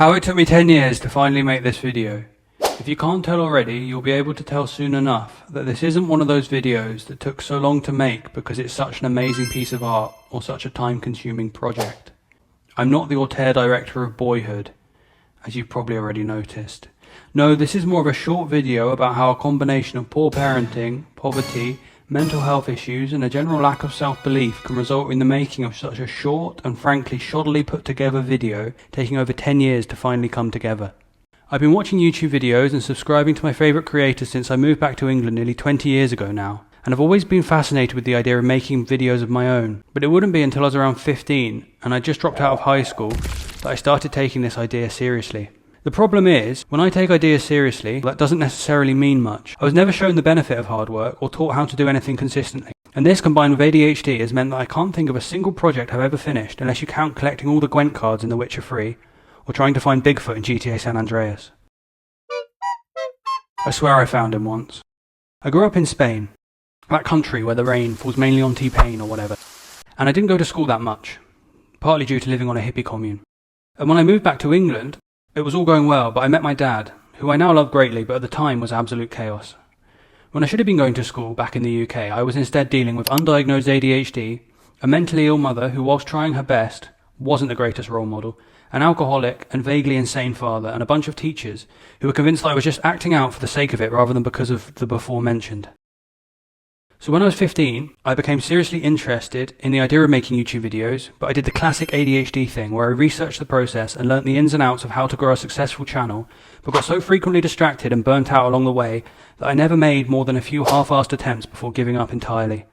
How it took me 10 years to finally make this video. If you can't tell already, you'll be able to tell soon enough that this isn't one of those videos that took so long to make because it's such an amazing piece of art or such a time-consuming project. I'm not the auteur director of Boyhood, as you've probably already noticed. No, this is more of a short video about how a combination of poor parenting, poverty, mental health issues and a general lack of self-belief can result in the making of such a short and frankly shoddily put together video taking over 10 years to finally come together. I've been watching YouTube videos and subscribing to my favourite creators since I moved back to England nearly 20 years ago now, and I've always been fascinated with the idea of making videos of my own, but it wouldn't be until I was around 15 and I just dropped out of high school that I started taking this idea seriously. The problem is, when I take ideas seriously, that doesn't necessarily mean much. I was never shown the benefit of hard work or taught how to do anything consistently. And this combined with ADHD has meant that I can't think of a single project I've ever finished unless you count collecting all the Gwent cards in The Witcher 3 or trying to find Bigfoot in GTA San Andreas. I swear I found him once. I grew up in Spain, that country where the rain falls mainly on T-Pain or whatever, and I didn't go to school that much, partly due to living on a hippie commune. And when I moved back to England, it was all going well, but I met my dad, who I now love greatly, but at the time was absolute chaos. When I should have been going to school back in the UK, I was instead dealing with undiagnosed ADHD, a mentally ill mother who, whilst trying her best, wasn't the greatest role model, an alcoholic and vaguely insane father, and a bunch of teachers who were convinced that I was just acting out for the sake of it rather than because of the before mentioned. So when I was 15, I became seriously interested in the idea of making YouTube videos, but I did the classic ADHD thing where I researched the process and learnt the ins and outs of how to grow a successful channel, but got so frequently distracted and burnt out along the way that I never made more than a few half-assed attempts before giving up entirely.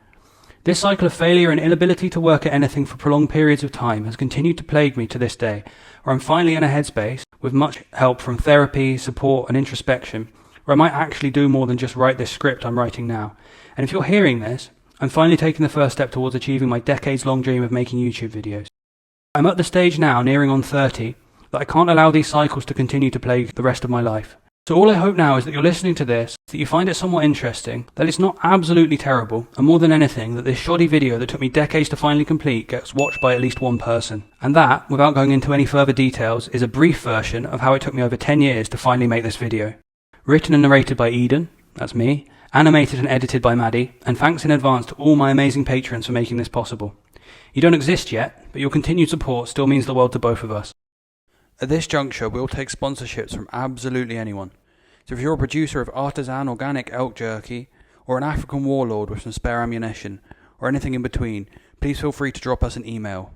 This cycle of failure and inability to work at anything for prolonged periods of time has continued to plague me to this day, where I'm finally in a headspace, with much help from therapy, support and introspection, where I might actually do more than just write this script I'm writing now. And if you're hearing this, I'm finally taking the first step towards achieving my decades-long dream of making YouTube videos. I'm at the stage now, nearing on 30, that I can't allow these cycles to continue to plague the rest of my life. So all I hope now is that you're listening to this, that you find it somewhat interesting, that it's not absolutely terrible, and more than anything, that this shoddy video that took me decades to finally complete gets watched by at least one person. And that, without going into any further details, is a brief version of how it took me over 10 years to finally make this video. Written and narrated by Eden, that's me, animated and edited by Maddie, and thanks in advance to all my amazing patrons for making this possible. You don't exist yet, but your continued support still means the world to both of us. At this juncture, we'll take sponsorships from absolutely anyone. So if you're a producer of artisan organic elk jerky, or an African warlord with some spare ammunition, or anything in between, please feel free to drop us an email.